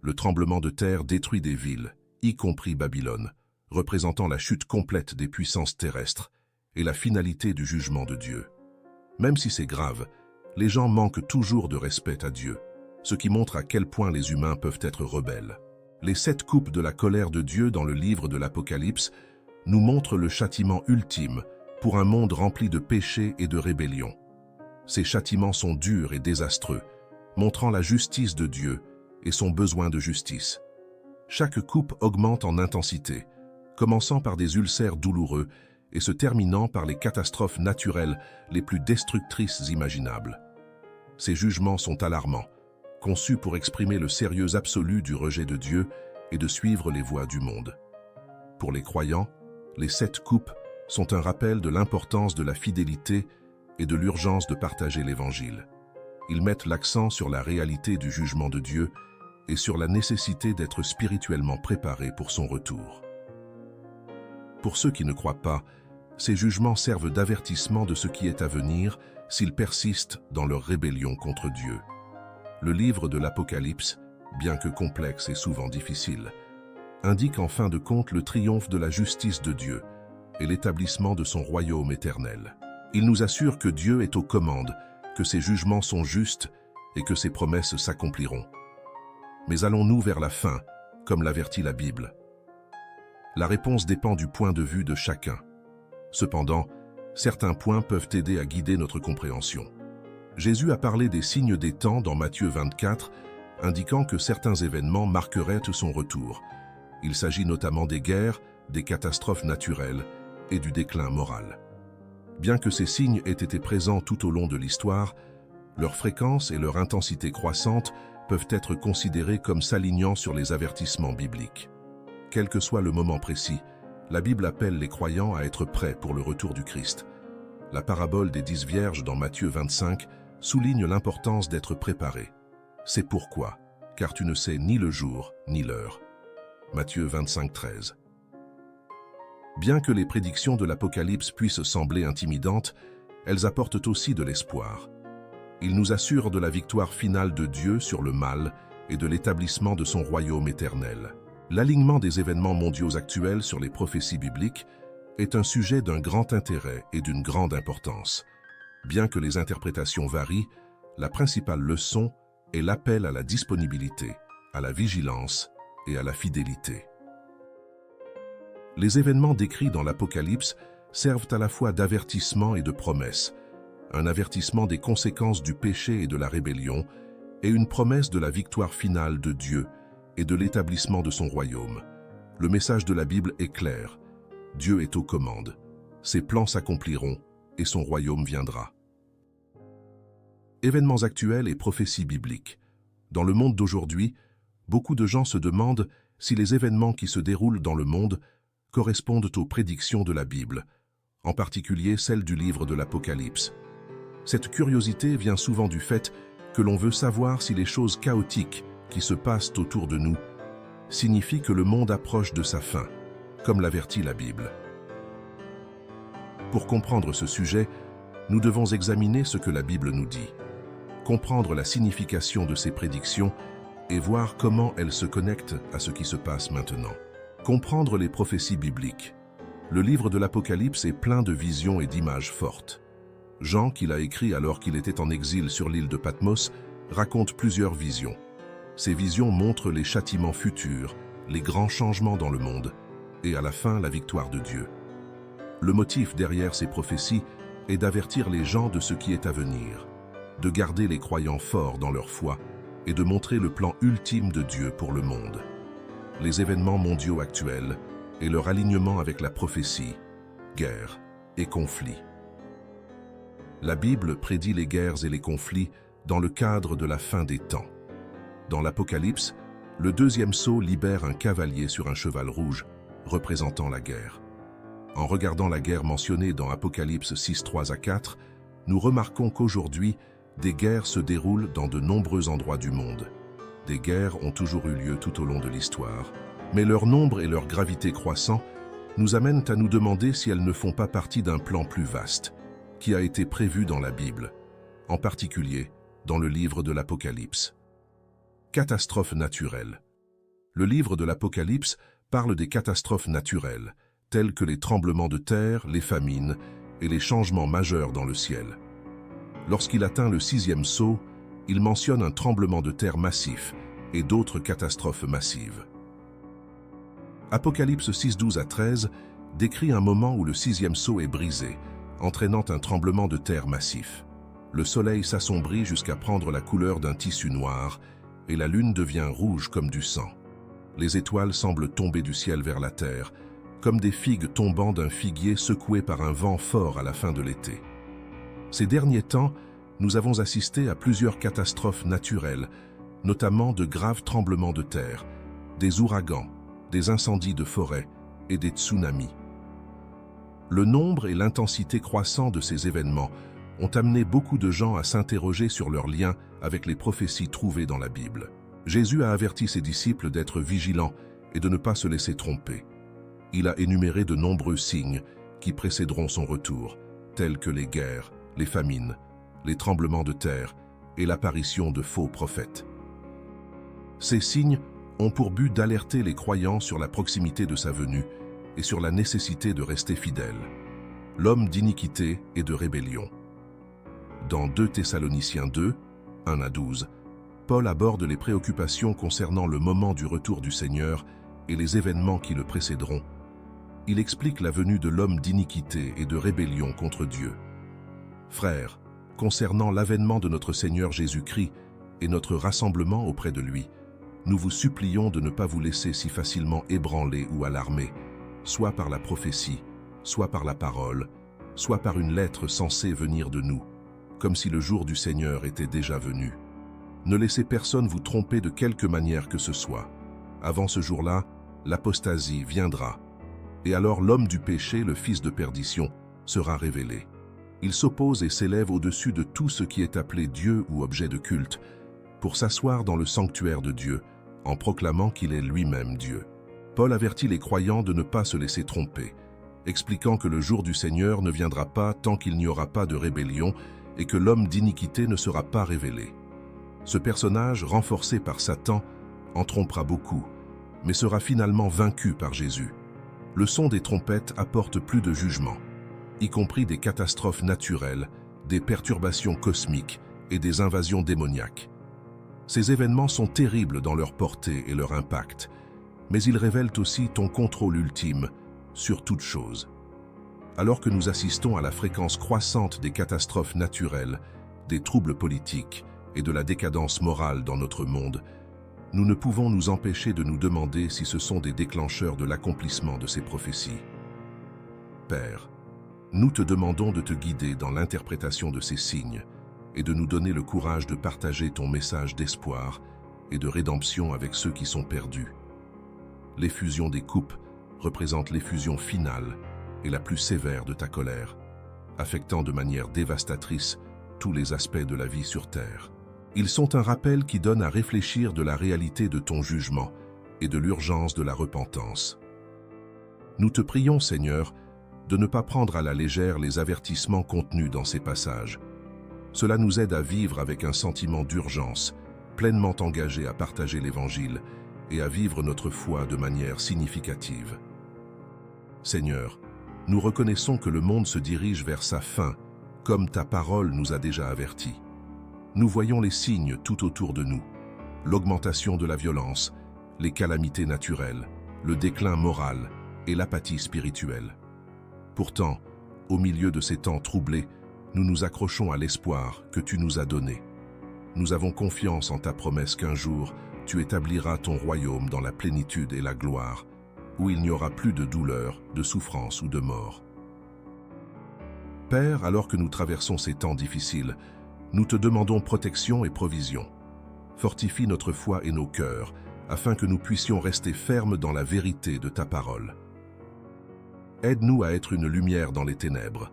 Le tremblement de terre détruit des villes, y compris Babylone, représentant la chute complète des puissances terrestres et la finalité du jugement de Dieu. Même si c'est grave, les gens manquent toujours de respect à Dieu, ce qui montre à quel point les humains peuvent être rebelles. Les 7 coupes de la colère de Dieu dans le livre de l'Apocalypse nous montrent le châtiment ultime pour un monde rempli de péché et de rébellion. Ces châtiments sont durs et désastreux, montrant la justice de Dieu et son besoin de justice. Chaque coupe augmente en intensité, commençant par des ulcères douloureux et se terminant par les catastrophes naturelles les plus destructrices imaginables. Ces jugements sont alarmants, conçus pour exprimer le sérieux absolu du rejet de Dieu et de suivre les voies du monde. Pour les croyants, les 7 coupes sont un rappel de l'importance de la fidélité et de l'urgence de partager l'Évangile. Ils mettent l'accent sur la réalité du jugement de Dieu et sur la nécessité d'être spirituellement préparé pour son retour. Pour ceux qui ne croient pas, ces jugements servent d'avertissement de ce qui est à venir s'ils persistent dans leur rébellion contre Dieu. Le livre de l'Apocalypse, bien que complexe et souvent difficile, indique en fin de compte le triomphe de la justice de Dieu et l'établissement de son royaume éternel. Il nous assure que Dieu est aux commandes, que ses jugements sont justes et que ses promesses s'accompliront. Mais allons-nous vers la fin, comme l'avertit la Bible? La réponse dépend du point de vue de chacun. Cependant, certains points peuvent aider à guider notre compréhension. Jésus a parlé des signes des temps dans Matthieu 24, indiquant que certains événements marqueraient son retour. Il s'agit notamment des guerres, des catastrophes naturelles et du déclin moral. Bien que ces signes aient été présents tout au long de l'histoire, leur fréquence et leur intensité croissante peuvent être considérés comme s'alignant sur les avertissements bibliques. Quel que soit le moment précis, la Bible appelle les croyants à être prêts pour le retour du Christ. La parabole des 10 vierges dans Matthieu 25 souligne l'importance d'être préparé. C'est pourquoi, car tu ne sais ni le jour ni l'heure. Matthieu 25, 13. Bien que les prédictions de l'Apocalypse puissent sembler intimidantes, elles apportent aussi de l'espoir. Ils nous assurent de la victoire finale de Dieu sur le mal et de l'établissement de son royaume éternel. L'alignement des événements mondiaux actuels sur les prophéties bibliques est un sujet d'un grand intérêt et d'une grande importance. Bien que les interprétations varient, la principale leçon est l'appel à la disponibilité, à la vigilance et à la fidélité. Les événements décrits dans l'Apocalypse servent à la fois d'avertissement et de promesse, un avertissement des conséquences du péché et de la rébellion, et une promesse de la victoire finale de Dieu et de l'établissement de son royaume. Le message de la Bible est clair. Dieu est aux commandes. Ses plans s'accompliront et son royaume viendra. Événements actuels et prophéties bibliques. Dans le monde d'aujourd'hui, beaucoup de gens se demandent si les événements qui se déroulent dans le monde correspondent aux prédictions de la Bible, en particulier celles du livre de l'Apocalypse. Cette curiosité vient souvent du fait que l'on veut savoir si les choses chaotiques qui se passent autour de nous signifient que le monde approche de sa fin, comme l'avertit la Bible. Pour comprendre ce sujet, nous devons examiner ce que la Bible nous dit, comprendre la signification de ces prédictions et voir comment elles se connectent à ce qui se passe maintenant. Comprendre les prophéties bibliques. Le livre de l'Apocalypse est plein de visions et d'images fortes. Jean, qui l'a écrit alors qu'il était en exil sur l'île de Patmos, raconte plusieurs visions. Ces visions montrent les châtiments futurs, les grands changements dans le monde, et à la fin la victoire de Dieu. Le motif derrière ces prophéties est d'avertir les gens de ce qui est à venir, de garder les croyants forts dans leur foi et de montrer le plan ultime de Dieu pour le monde. Les événements mondiaux actuels et leur alignement avec la prophétie, guerre et conflits. La Bible prédit les guerres et les conflits dans le cadre de la fin des temps. Dans l'Apocalypse, le deuxième sceau libère un cavalier sur un cheval rouge, représentant la guerre. En regardant la guerre mentionnée dans Apocalypse 6, 3 à 4, nous remarquons qu'aujourd'hui, des guerres se déroulent dans de nombreux endroits du monde. Des guerres ont toujours eu lieu tout au long de l'histoire, mais leur nombre et leur gravité croissant nous amènent à nous demander si elles ne font pas partie d'un plan plus vaste, qui a été prévu dans la Bible, en particulier dans le livre de l'Apocalypse. Catastrophes naturelles. Le livre de l'Apocalypse parle des catastrophes naturelles, telles que les tremblements de terre, les famines et les changements majeurs dans le ciel. Lorsqu'il atteint le 6e sceau, il mentionne un tremblement de terre massif et d'autres catastrophes massives. Apocalypse 6, 12 à 13 décrit un moment où le 6e sceau est brisé, entraînant un tremblement de terre massif. Le soleil s'assombrit jusqu'à prendre la couleur d'un tissu noir et la lune devient rouge comme du sang. Les étoiles semblent tomber du ciel vers la terre, comme des figues tombant d'un figuier secoué par un vent fort à la fin de l'été. Ces derniers temps, nous avons assisté à plusieurs catastrophes naturelles, notamment de graves tremblements de terre, des ouragans, des incendies de forêt et des tsunamis. Le nombre et l'intensité croissants de ces événements ont amené beaucoup de gens à s'interroger sur leur lien avec les prophéties trouvées dans la Bible. Jésus a averti ses disciples d'être vigilants et de ne pas se laisser tromper. Il a énuméré de nombreux signes qui précéderont son retour, tels que les guerres, les famines, les tremblements de terre et l'apparition de faux prophètes. Ces signes ont pour but d'alerter les croyants sur la proximité de sa venue et sur la nécessité de rester fidèles. L'homme d'iniquité et de rébellion. Dans 2 Thessaloniciens 2, 1 à 12, Paul aborde les préoccupations concernant le moment du retour du Seigneur et les événements qui le précéderont. Il explique la venue de l'homme d'iniquité et de rébellion contre Dieu. Frères, concernant l'avènement de notre Seigneur Jésus-Christ et notre rassemblement auprès de lui, nous vous supplions de ne pas vous laisser si facilement ébranler ou alarmer, soit par la prophétie, soit par la parole, soit par une lettre censée venir de nous, comme si le jour du Seigneur était déjà venu. Ne laissez personne vous tromper de quelque manière que ce soit. Avant ce jour-là, l'apostasie viendra, et alors l'homme du péché, le fils de perdition, sera révélé. Il s'oppose et s'élève au-dessus de tout ce qui est appelé Dieu ou objet de culte, pour s'asseoir dans le sanctuaire de Dieu, en proclamant qu'il est lui-même Dieu. Paul avertit les croyants de ne pas se laisser tromper, expliquant que le jour du Seigneur ne viendra pas tant qu'il n'y aura pas de rébellion et que l'homme d'iniquité ne sera pas révélé. Ce personnage, renforcé par Satan, en trompera beaucoup, mais sera finalement vaincu par Jésus. Le son des trompettes apporte plus de jugement, y compris des catastrophes naturelles, des perturbations cosmiques et des invasions démoniaques. Ces événements sont terribles dans leur portée et leur impact, mais ils révèlent aussi ton contrôle ultime sur toute chose. Alors que nous assistons à la fréquence croissante des catastrophes naturelles, des troubles politiques et de la décadence morale dans notre monde, nous ne pouvons nous empêcher de nous demander si ce sont des déclencheurs de l'accomplissement de ces prophéties. Père, nous te demandons de te guider dans l'interprétation de ces signes et de nous donner le courage de partager ton message d'espoir et de rédemption avec ceux qui sont perdus. L'effusion des coupes représente l'effusion finale et la plus sévère de ta colère, affectant de manière dévastatrice tous les aspects de la vie sur terre. Ils sont un rappel qui donne à réfléchir de la réalité de ton jugement et de l'urgence de la repentance. Nous te prions, Seigneur, de ne pas prendre à la légère les avertissements contenus dans ces passages. Cela nous aide à vivre avec un sentiment d'urgence, pleinement engagé à partager l'Évangile et à vivre notre foi de manière significative. Seigneur, nous reconnaissons que le monde se dirige vers sa fin, comme ta parole nous a déjà avertis. Nous voyons les signes tout autour de nous, l'augmentation de la violence, les calamités naturelles, le déclin moral et l'apathie spirituelle. Pourtant, au milieu de ces temps troublés, nous nous accrochons à l'espoir que tu nous as donné. Nous avons confiance en ta promesse qu'un jour, tu établiras ton royaume dans la plénitude et la gloire, où il n'y aura plus de douleur, de souffrance ou de mort. Père, alors que nous traversons ces temps difficiles, nous te demandons protection et provision. Fortifie notre foi et nos cœurs, afin que nous puissions rester fermes dans la vérité de ta parole. Aide-nous à être une lumière dans les ténèbres,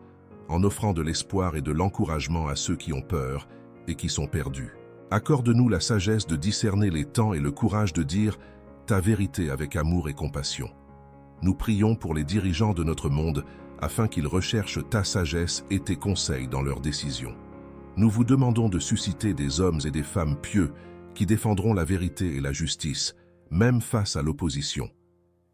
en offrant de l'espoir et de l'encouragement à ceux qui ont peur et qui sont perdus. Accorde-nous la sagesse de discerner les temps et le courage de dire ta vérité avec amour et compassion. Nous prions pour les dirigeants de notre monde afin qu'ils recherchent ta sagesse et tes conseils dans leurs décisions. Nous vous demandons de susciter des hommes et des femmes pieux qui défendront la vérité et la justice, même face à l'opposition.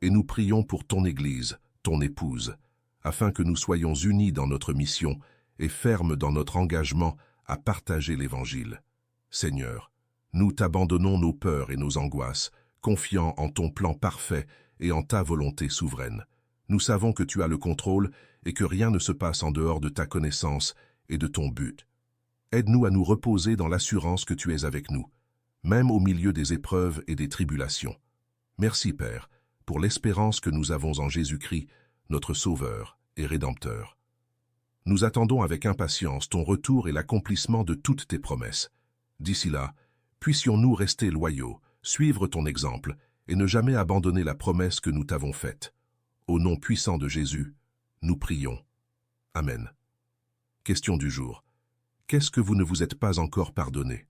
Et nous prions pour ton Église, ton épouse, afin que nous soyons unis dans notre mission et fermes dans notre engagement à partager l'Évangile. Seigneur, nous t'abandonnons nos peurs et nos angoisses, confiant en ton plan parfait et en ta volonté souveraine. Nous savons que tu as le contrôle et que rien ne se passe en dehors de ta connaissance et de ton but. Aide-nous à nous reposer dans l'assurance que tu es avec nous, même au milieu des épreuves et des tribulations. Merci, Père, pour l'espérance que nous avons en Jésus-Christ, notre Sauveur et Rédempteur. Nous attendons avec impatience ton retour et l'accomplissement de toutes tes promesses. D'ici là, puissions-nous rester loyaux, suivre ton exemple et ne jamais abandonner la promesse que nous t'avons faite. Au nom puissant de Jésus, nous prions. Amen. Question du jour. Qu'est-ce que vous ne vous êtes pas encore pardonné ?